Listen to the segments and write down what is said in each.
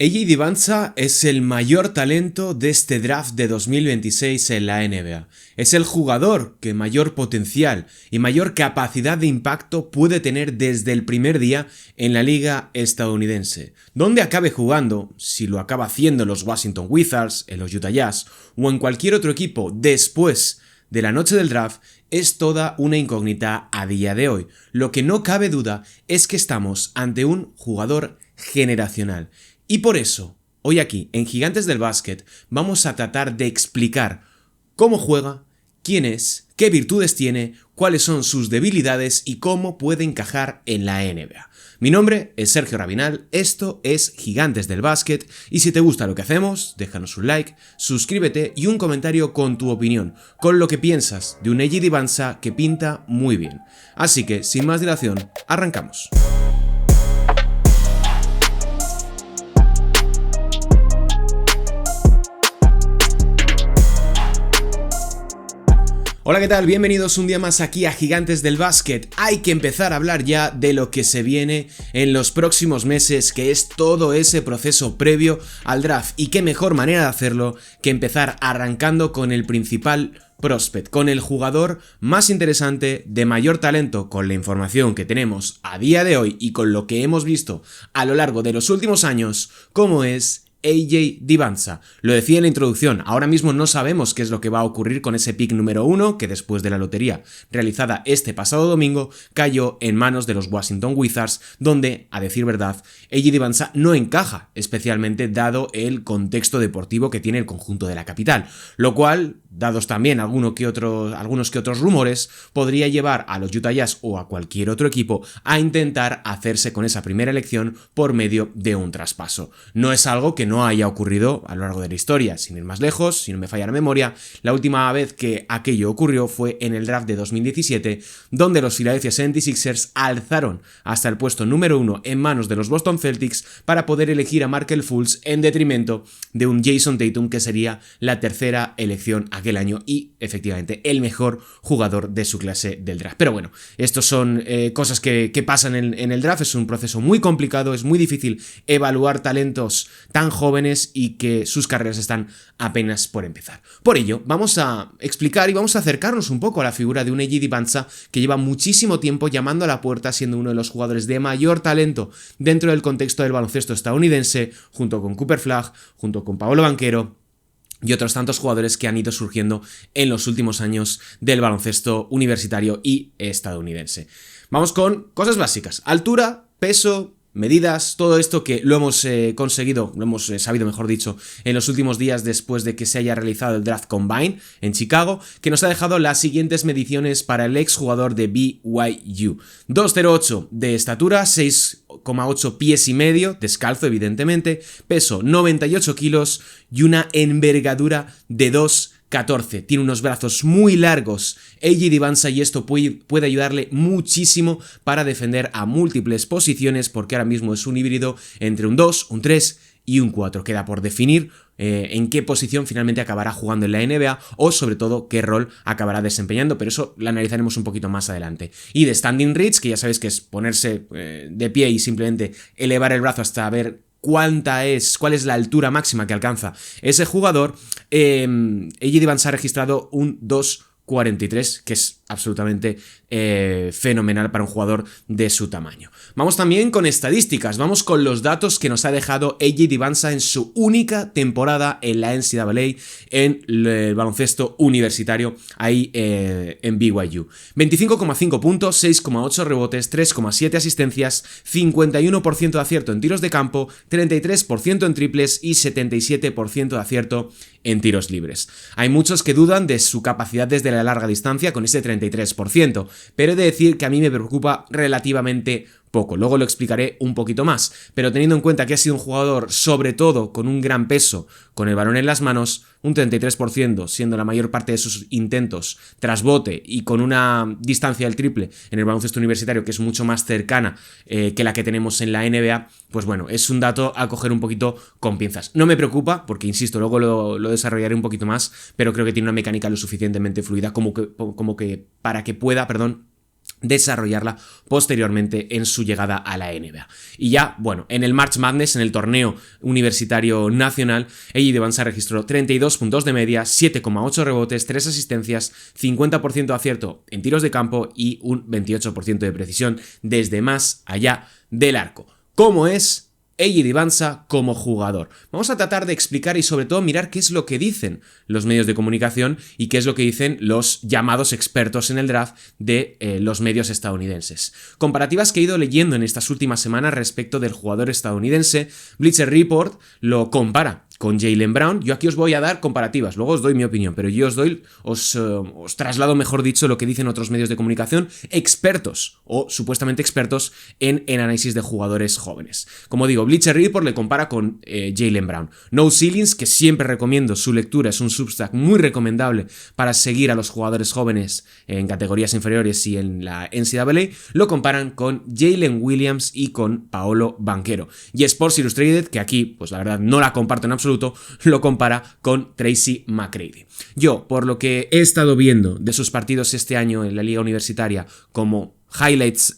AJ Dillon es el mayor talento de este draft de 2026 en la NBA. Es el jugador que mayor potencial y mayor capacidad de impacto puede tener desde el primer día en la liga estadounidense. Donde acabe jugando, si lo acaba haciendo en los Washington Wizards, en los Utah Jazz o en cualquier otro equipo después de la noche del draft, es toda una incógnita a día de hoy. Lo que no cabe duda es que estamos ante un jugador generacional. Y por eso, hoy aquí, en Gigantes del Básquet, vamos a tratar de explicar cómo juega, quién es, qué virtudes tiene, cuáles son sus debilidades y cómo puede encajar en la NBA. Mi nombre es Sergio Rabinal, esto es Gigantes del Básquet y si te gusta lo que hacemos, déjanos un like, suscríbete y un comentario con tu opinión, con lo que piensas de un AJ Dillon que pinta muy bien. Así que, sin más dilación, arrancamos. Hola, ¿qué tal? Bienvenidos un día más aquí a Gigantes del Básquet. Hay que empezar a hablar ya de lo que se viene en los próximos meses, que es todo ese proceso previo al draft. Y qué mejor manera de hacerlo que empezar arrancando con el principal prospect, con el jugador más interesante, de mayor talento, con la información que tenemos a día de hoy y con lo que hemos visto a lo largo de los últimos años, como es AJ Dillon. Lo decía en la introducción, ahora mismo no sabemos qué es lo que va a ocurrir con ese pick número 1 que después de la lotería realizada este pasado domingo cayó en manos de los Washington Wizards, donde, a decir verdad, AJ Dillon no encaja, especialmente dado el contexto deportivo que tiene el conjunto de la capital, lo cual, dados también algunos que otros rumores, podría llevar a los Utah Jazz o a cualquier otro equipo a intentar hacerse con esa primera elección por medio de un traspaso. No es algo que no haya ocurrido a lo largo de la historia, sin ir más lejos, si no me falla la memoria, la última vez que aquello ocurrió fue en el draft de 2017, donde los Philadelphia 76ers alzaron hasta el puesto número 1 en manos de los Boston Celtics para poder elegir a Markelle Fultz en detrimento de un Jason Tatum, que sería la tercera elección aquel año y efectivamente el mejor jugador de su clase del draft. Pero bueno, estos son cosas que pasan en el draft, es un proceso muy complicado, es muy difícil evaluar talentos tan jóvenes y que sus carreras están apenas por empezar. Por ello, vamos a explicar y vamos a acercarnos un poco a la figura de un AJ Dillon que lleva muchísimo tiempo llamando a la puerta, siendo uno de los jugadores de mayor talento dentro del contexto del baloncesto estadounidense, junto con Cooper Flagg, junto con Paolo Banchero y otros tantos jugadores que han ido surgiendo en los últimos años del baloncesto universitario y estadounidense. Vamos con cosas básicas: altura, peso, medidas, todo esto que lo hemos conseguido, lo hemos sabido mejor dicho, en los últimos días después de que se haya realizado el Draft Combine en Chicago, que nos ha dejado las siguientes mediciones para el exjugador de BYU. 2,08 de estatura, 6,8 pies y medio, descalzo evidentemente, peso 98 kilos y una envergadura de 2,14. Tiene unos brazos muy largos AJ Dillon y esto puede ayudarle muchísimo para defender a múltiples posiciones, porque ahora mismo es un híbrido entre un 2, un 3 y un 4. Queda por definir en qué posición finalmente acabará jugando en la NBA o sobre todo qué rol acabará desempeñando, pero eso lo analizaremos un poquito más adelante. Y de standing reach, que ya sabéis que es ponerse de pie y simplemente elevar el brazo hasta ver cuál es la altura máxima que alcanza ese jugador. AJ Dillon ha registrado un 2,43, que es absolutamente fenomenal para un jugador de su tamaño. Vamos también con estadísticas, vamos con los datos que nos ha dejado AJ Dillon en su única temporada en la NCAA, en el baloncesto universitario, ahí en BYU. 25,5 puntos, 6,8 rebotes, 3,7 asistencias, 51% de acierto en tiros de campo, 33% en triples y 77% de acierto en tiros libres. Hay muchos que dudan de su capacidad desde la larga distancia con ese 33%, pero he de decir que a mí me preocupa relativamente poco. Luego lo explicaré un poquito más, pero teniendo en cuenta que ha sido un jugador sobre todo con un gran peso, con el balón en las manos, un 33%, siendo la mayor parte de sus intentos tras bote y con una distancia del triple en el baloncesto universitario que es mucho más cercana que la que tenemos en la NBA, pues bueno, es un dato a coger un poquito con pinzas. No me preocupa, porque insisto, luego lo desarrollaré un poquito más, pero creo que tiene una mecánica lo suficientemente fluida como que para que pueda, desarrollarla posteriormente en su llegada a la NBA. Y ya, bueno, en el March Madness, en el torneo universitario nacional, AJ Dybantsa registró 32 puntos de media, 7,8 rebotes, 3 asistencias, 50% de acierto en tiros de campo y un 28% de precisión desde más allá del arco. ¿Cómo es AJ Dybantsa como jugador? Vamos a tratar de explicar y sobre todo mirar qué es lo que dicen los medios de comunicación y qué es lo que dicen los llamados expertos en el draft de los medios estadounidenses. Comparativas que he ido leyendo en estas últimas semanas respecto del jugador estadounidense. Bleacher Report lo compara con Jaylen Brown. Yo aquí os voy a dar comparativas, luego os doy mi opinión, pero yo os traslado, mejor dicho, lo que dicen otros medios de comunicación expertos o supuestamente expertos en análisis de jugadores jóvenes. Como digo, Bleacher Report le compara con Jaylen Brown. No Ceilings, que siempre recomiendo su lectura, es un Substack muy recomendable para seguir a los jugadores jóvenes en categorías inferiores y en la NCAA, lo comparan con Jalen Williams y con Paolo Banchero. Y Sports Illustrated, que aquí, pues la verdad, no la comparto en absoluto, lo compara con Tracy McGrady. Yo, por lo que he estado viendo de sus partidos este año en la liga universitaria como highlights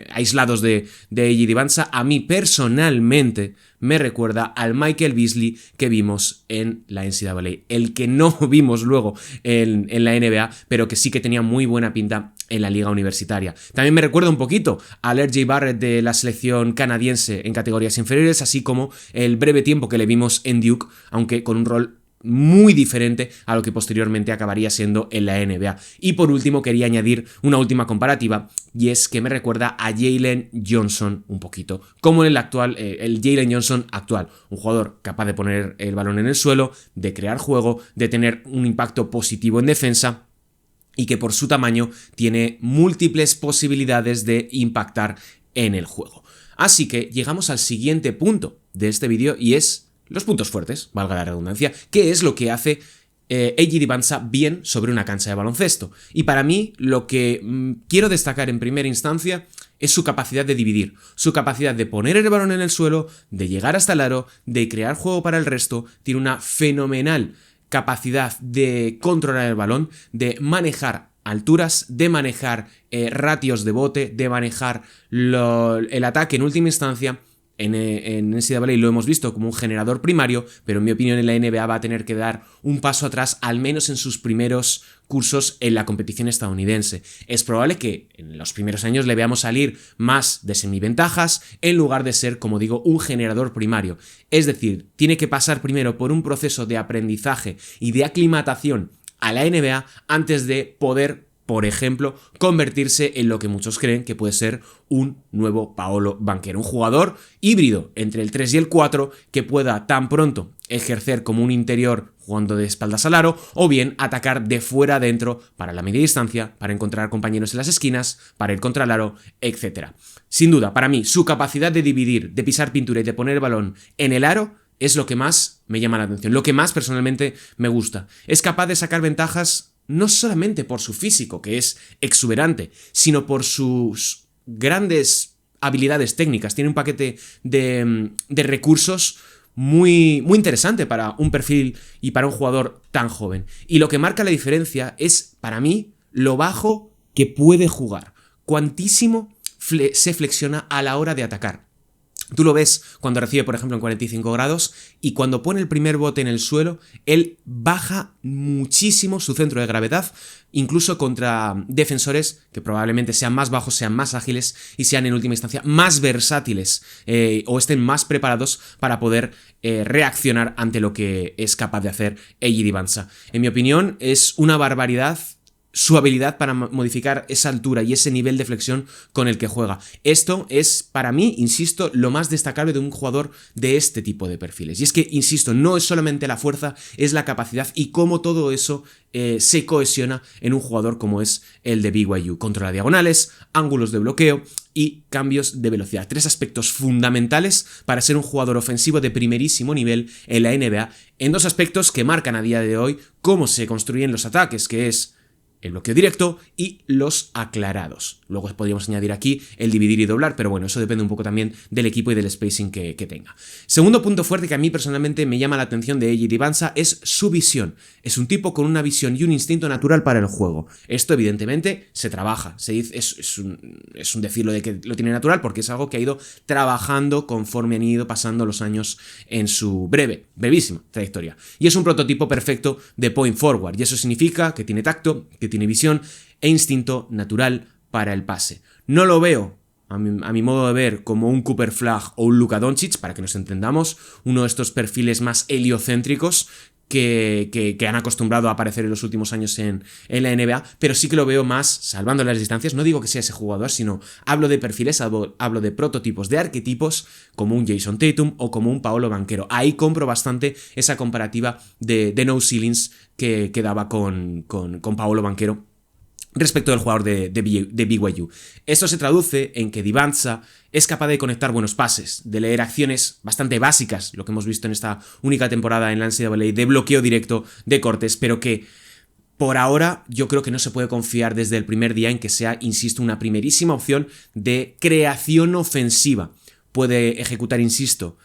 aislados de AJ Dybantsa, a mí personalmente me recuerda al Michael Beasley que vimos en la NCAA, el que no vimos luego en la NBA, pero que sí que tenía muy buena pinta en la liga universitaria. También me recuerda un poquito al RJ Barrett de la selección canadiense en categorías inferiores, así como el breve tiempo que le vimos en Duke, aunque con un rol muy diferente a lo que posteriormente acabaría siendo en la NBA. Y por último quería añadir una última comparativa, y es que me recuerda a Jalen Johnson un poquito, como el Jalen Johnson actual, un jugador capaz de poner el balón en el suelo, de crear juego, de tener un impacto positivo en defensa, y que por su tamaño tiene múltiples posibilidades de impactar en el juego. Así que llegamos al siguiente punto de este vídeo, y es los puntos fuertes, valga la redundancia. ¿Qué es lo que hace AJ Dybantsa bien sobre una cancha de baloncesto? Y para mí lo que quiero destacar en primera instancia es su capacidad de dividir, su capacidad de poner el balón en el suelo, de llegar hasta el aro, de crear juego para el resto. Tiene una fenomenal capacidad de controlar el balón, de manejar alturas, de manejar ratios de bote, de manejar el ataque en última instancia. En NCAA lo hemos visto como un generador primario, pero en mi opinión en la NBA va a tener que dar un paso atrás, al menos en sus primeros cursos en la competición estadounidense. Es probable que en los primeros años le veamos salir más de semiventajas en lugar de ser, como digo, un generador primario. Es decir, tiene que pasar primero por un proceso de aprendizaje y de aclimatación a la NBA antes de poder, por ejemplo, convertirse en lo que muchos creen que puede ser un nuevo Paolo Banchero, un jugador híbrido entre el 3 y el 4 que pueda tan pronto ejercer como un interior jugando de espaldas al aro, o bien atacar de fuera a dentro para la media distancia, para encontrar compañeros en las esquinas, para ir contra el aro, etc. Sin duda, para mí, su capacidad de dividir, de pisar pintura y de poner el balón en el aro es lo que más me llama la atención, lo que más personalmente me gusta. Es capaz de sacar ventajas no solamente por su físico, que es exuberante, sino por sus grandes habilidades técnicas. Tiene un paquete de recursos muy interesante para un perfil y para un jugador tan joven. Y lo que marca la diferencia es, para mí, lo bajo que puede jugar. Cuantísimo se flexiona a la hora de atacar. Tú lo ves cuando recibe, por ejemplo, en 45 grados, y cuando pone el primer bote en el suelo, él baja muchísimo su centro de gravedad, incluso contra defensores que probablemente sean más bajos, sean más ágiles y sean en última instancia más versátiles o estén más preparados para poder reaccionar ante lo que es capaz de hacer AJ Dybantsa. En mi opinión, es una barbaridad su habilidad para modificar esa altura y ese nivel de flexión con el que juega. Esto es, para mí, insisto, lo más destacable de un jugador de este tipo de perfiles. Y es que, insisto, no es solamente la fuerza, es la capacidad y cómo todo eso se cohesiona en un jugador como es el de BYU. Controla diagonales, ángulos de bloqueo y cambios de velocidad. 3 aspectos fundamentales para ser un jugador ofensivo de primerísimo nivel en la NBA, en 2 aspectos que marcan a día de hoy cómo se construyen los ataques, que es el bloqueo directo y los aclarados. Luego podríamos añadir aquí el dividir y doblar, pero bueno, eso depende un poco también del equipo y del spacing que tenga. Segundo punto fuerte que a mí personalmente me llama la atención de Eiji Dybantsa es su visión. Es un tipo con una visión y un instinto natural para el juego. Esto evidentemente se trabaja, es un decirlo de que lo tiene natural porque es algo que ha ido trabajando conforme han ido pasando los años en su brevísima trayectoria. Y es un prototipo perfecto de point forward, y eso significa que tiene tacto, que tiene visión e instinto natural para el pase. No lo veo, a mi modo de ver, como un Cooper Flagg o un Luka Doncic, para que nos entendamos, uno de estos perfiles más heliocéntricos que han acostumbrado a aparecer en los últimos años en la NBA, pero sí que lo veo más salvando las distancias. No digo que sea ese jugador, sino hablo de perfiles, hablo de prototipos, de arquetipos, como un Jason Tatum o como un Paolo Banchero. Ahí compro bastante esa comparativa de no ceilings que daba con Paolo Banchero respecto del jugador de BYU. Esto se traduce en que Dybantsa es capaz de conectar buenos pases, de leer acciones bastante básicas, lo que hemos visto en esta única temporada en la NCAA, de bloqueo directo, de cortes, pero que por ahora yo creo que no se puede confiar desde el primer día en que sea, insisto, una primerísima opción de creación ofensiva. Puede ejecutar, insisto,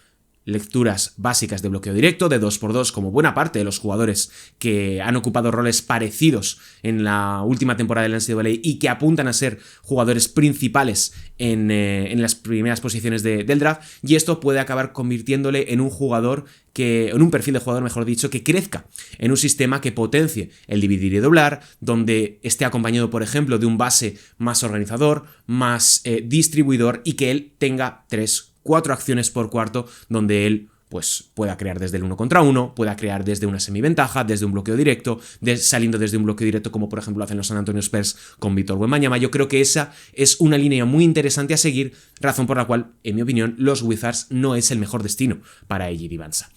lecturas básicas de bloqueo directo, de 2x2, como buena parte de los jugadores que han ocupado roles parecidos en la última temporada de la NCAA y que apuntan a ser jugadores principales en las primeras posiciones del draft, y esto puede acabar convirtiéndole en un perfil de jugador, mejor dicho, que crezca en un sistema que potencie el dividir y doblar, donde esté acompañado, por ejemplo, de un base más organizador, más distribuidor, y que él tenga 3-4 acciones por cuarto, donde él pues pueda crear desde el 1 contra 1, pueda crear desde una semiventaja, desde un bloqueo directo, saliendo desde un bloqueo directo como por ejemplo hacen los San Antonio Spurs con Victor Wembanyama. Yo creo que esa es una línea muy interesante a seguir, razón por la cual, en mi opinión, los Wizards no es el mejor destino para Eiji Dybantsa.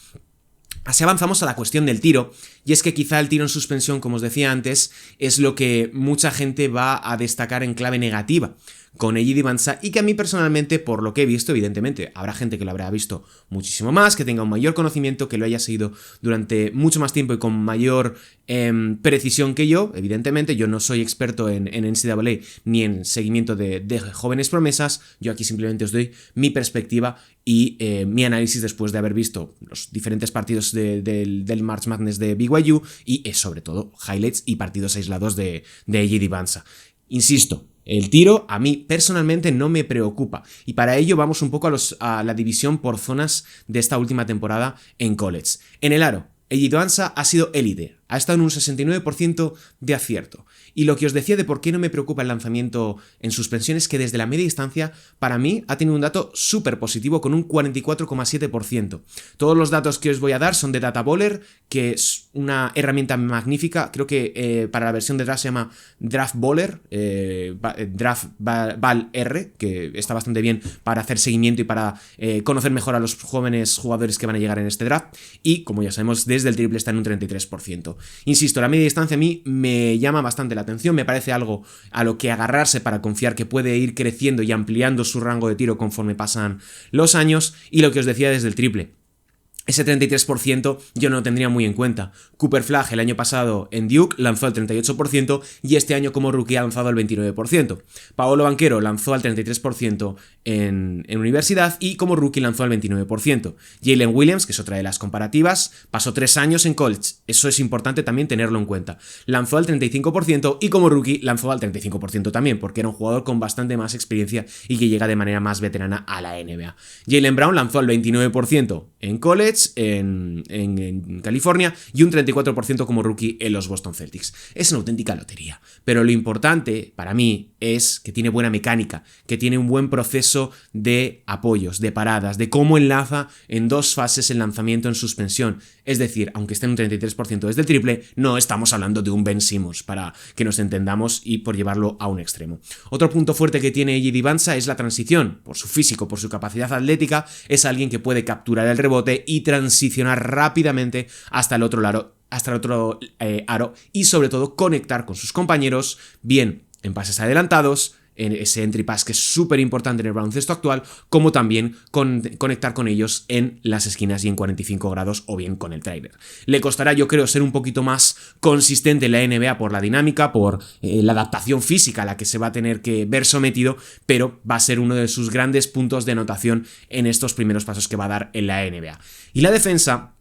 Así avanzamos a la cuestión del tiro, y es que quizá el tiro en suspensión, como os decía antes, es lo que mucha gente va a destacar en clave negativa con Eiji Dybantsa, y que a mí personalmente, por lo que he visto, evidentemente habrá gente que lo habrá visto muchísimo más, que tenga un mayor conocimiento, que lo haya seguido durante mucho más tiempo y con mayor precisión que yo. Evidentemente yo no soy experto en NCAA ni en seguimiento de jóvenes promesas, yo aquí simplemente os doy mi perspectiva y mi análisis después de haber visto los diferentes partidos del March Madness de BYU y sobre todo highlights y partidos aislados de Eiji Dybantsa. Insisto, el tiro a mí personalmente no me preocupa, y para ello vamos un poco a la división por zonas de esta última temporada en college. En el aro, Eiji Dybantsa ha sido élite, ha estado en un 69% de acierto. Y lo que os decía de por qué no me preocupa el lanzamiento en suspensión es que desde la media distancia, para mí, ha tenido un dato súper positivo con un 44,7%. Todos los datos que os voy a dar son de Data Baller, que es una herramienta magnífica. Creo que para la versión de draft se llama Draft Baller, Draft Ball R, que está bastante bien para hacer seguimiento y para conocer mejor a los jóvenes jugadores que van a llegar en este draft. Y, como ya sabemos, desde el triple está en un 33%. Insisto, la media distancia a mí me llama bastante la atención, me parece algo a lo que agarrarse para confiar que puede ir creciendo y ampliando su rango de tiro conforme pasan los años. Y lo que os decía desde el triple, ese 33% yo no lo tendría muy en cuenta. Cooper Flagg el año pasado en Duke lanzó al 38% y este año como rookie ha lanzado al 29%. Paolo Banchero lanzó al 33% en universidad y como rookie lanzó al 29%. Jalen Williams, que es otra de las comparativas, pasó 3 años en college. Eso es importante también tenerlo en cuenta. Lanzó al 35% y como rookie lanzó al 35% también, porque era un jugador con bastante más experiencia y que llega de manera más veterana a la NBA. Jaylen Brown lanzó al 29% en college, en California, y un 34% como rookie en los Boston Celtics. Es una auténtica lotería, pero lo importante para mí es que tiene buena mecánica, que tiene un buen proceso de apoyos, de paradas, de cómo enlaza en 2 fases el lanzamiento en suspensión. Es decir, aunque esté en un 33% desde el triple, no estamos hablando de un Ben Simmons, para que nos entendamos y por llevarlo a un extremo. Otro punto fuerte que tiene Eiji Dybantsa es la transición. Por su físico, por su capacidad atlética, es alguien que puede capturar el rebote y transicionar rápidamente hasta el otro aro y sobre todo conectar con sus compañeros, bien en pases adelantados, ese entry pass que es súper importante en el baloncesto actual, como también conectar con ellos en las esquinas y en 45 grados o bien con el trailer. Le costará, yo creo, ser un poquito más consistente en la NBA por la dinámica, por la adaptación física a la que se va a tener que ver sometido, pero va a ser uno de sus grandes puntos de anotación en estos primeros pasos que va a dar en la NBA. Y la defensa...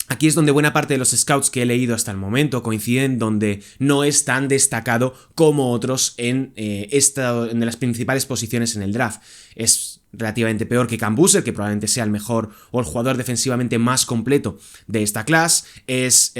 Aquí es donde buena parte de los scouts que he leído hasta el momento coinciden, donde no es tan destacado como otros en las principales posiciones en el draft. Es relativamente peor que Cam Boozer, que probablemente sea el mejor o el jugador defensivamente más completo de esta clase. Es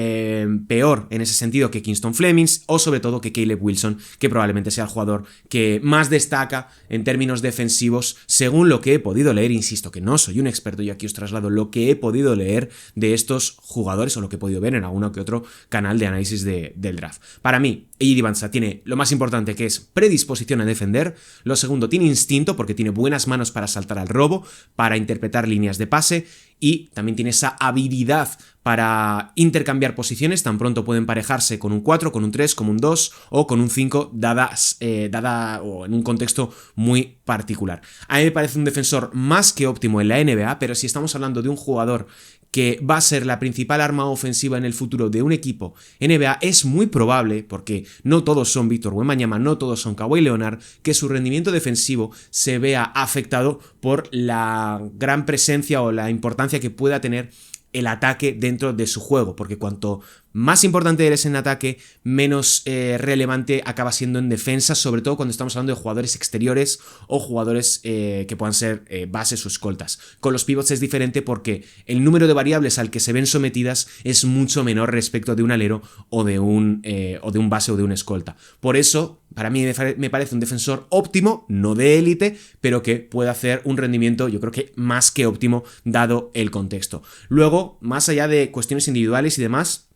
peor en ese sentido que Kingston Flemings o sobre todo que Caleb Wilson, que probablemente sea el jugador que más destaca en términos defensivos según lo que he podido leer. Insisto que no soy un experto y aquí os traslado lo que he podido leer de estos jugadores o lo que he podido ver en alguno que otro canal de análisis del draft. Para mí, A.J. Divansa tiene lo más importante, que es predisposición a defender. Lo segundo, tiene instinto porque tiene buenas manos para saltar al robo, para interpretar líneas de pase, y también tiene esa habilidad para intercambiar posiciones. Tan pronto puede emparejarse con un 4, con un 3, con un 2 o con un 5, dada o en un contexto muy particular. A mí me parece un defensor más que óptimo en la NBA, pero si estamos hablando de un jugador que va a ser la principal arma ofensiva en el futuro de un equipo NBA, es muy probable, porque no todos son Víctor Wembanyama, no todos son Kawhi Leonard, que su rendimiento defensivo se vea afectado por la gran presencia o la importancia que pueda tener el ataque dentro de su juego, porque cuanto más importante eres en ataque, menos relevante acaba siendo en defensa, sobre todo cuando estamos hablando de jugadores exteriores o jugadores que puedan ser bases o escoltas. Con los pivots es diferente porque el número de variables al que se ven sometidas es mucho menor respecto de un alero o de un base o de un escolta. Por eso, para mí me parece un defensor óptimo, no de élite, pero que puede hacer un rendimiento, yo creo que más que óptimo, dado el contexto. Luego, más allá de cuestiones individuales y demás,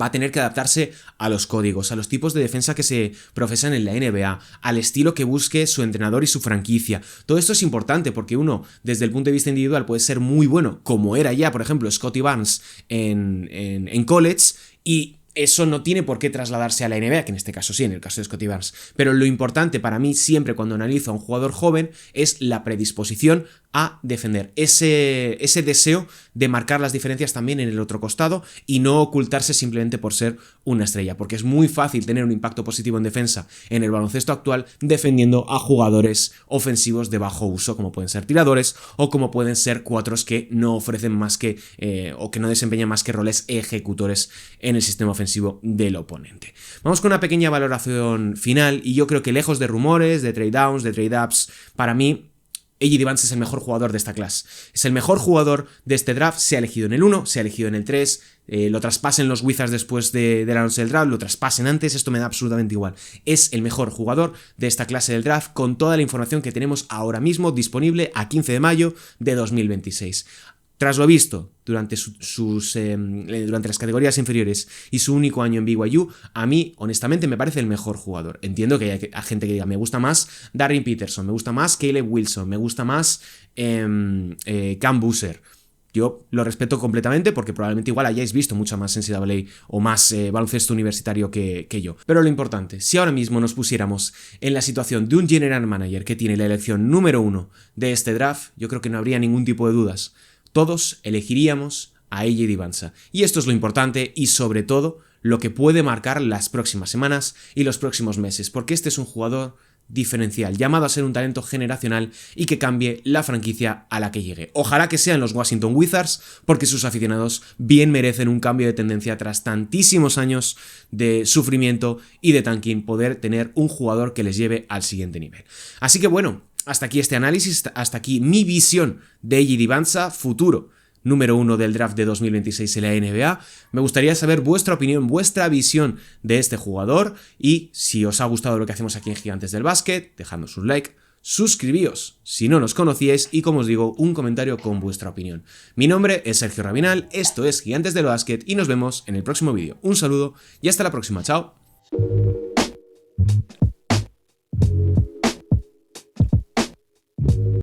va a tener que adaptarse a los códigos, a los tipos de defensa que se profesan en la NBA, al estilo que busque su entrenador y su franquicia. Todo esto es importante porque uno, desde el punto de vista individual, puede ser muy bueno, como era ya, por ejemplo, Scottie Barnes en college, y eso no tiene por qué trasladarse a la NBA, que en este caso sí, en el caso de Scottie Barnes. Pero lo importante para mí siempre cuando analizo a un jugador joven es la predisposición a defender, ese deseo de marcar las diferencias también en el otro costado y no ocultarse simplemente por ser una estrella, porque es muy fácil tener un impacto positivo en defensa en el baloncesto actual defendiendo a jugadores ofensivos de bajo uso, como pueden ser tiradores o como pueden ser cuatros que no ofrecen más que o que no desempeñan más que roles ejecutores en el sistema ofensivo del oponente. Vamos con una pequeña valoración final y yo creo que lejos de rumores, de trade downs, de trade ups, para mí A.J. Divansa es el mejor jugador de esta clase. Es el mejor jugador de este draft. Se ha elegido en el 1, se ha elegido en el 3. Lo traspasen los Wizards después del anuncio del draft, lo traspasen antes, esto me da absolutamente igual. Es el mejor jugador de esta clase del draft con toda la información que tenemos ahora mismo disponible a 15 de mayo de 2026. Tras lo visto durante durante las categorías inferiores y su único año en BYU, a mí, honestamente, me parece el mejor jugador. Entiendo que hay gente que diga, me gusta más Darren Peterson, me gusta más Caleb Wilson, me gusta más Cam Boozer. Yo lo respeto completamente porque probablemente igual hayáis visto mucha más NCAA o más baloncesto universitario que yo. Pero lo importante, si ahora mismo nos pusiéramos en la situación de un general manager que tiene la elección número 1 de este draft, yo creo que no habría ningún tipo de dudas. Todos elegiríamos a A.J. Divansa. Y esto es lo importante y sobre todo lo que puede marcar las próximas semanas y los próximos meses, porque este es un jugador diferencial, llamado a ser un talento generacional y que cambie la franquicia a la que llegue. Ojalá que sean los Washington Wizards, porque sus aficionados bien merecen un cambio de tendencia tras tantísimos años de sufrimiento y de tanking, poder tener un jugador que les lleve al siguiente nivel. Así que bueno, hasta aquí este análisis, hasta aquí mi visión de A.J. Divansa, futuro número 1 del draft de 2026 en la NBA. Me gustaría saber vuestra opinión, vuestra visión de este jugador y si os ha gustado lo que hacemos aquí en Gigantes del Básquet, dejadnos un like, suscribíos si no nos conocíais y, como os digo, un comentario con vuestra opinión. Mi nombre es Sergio Rabinal, esto es Gigantes del Básquet y nos vemos en el próximo vídeo. Un saludo y hasta la próxima, chao.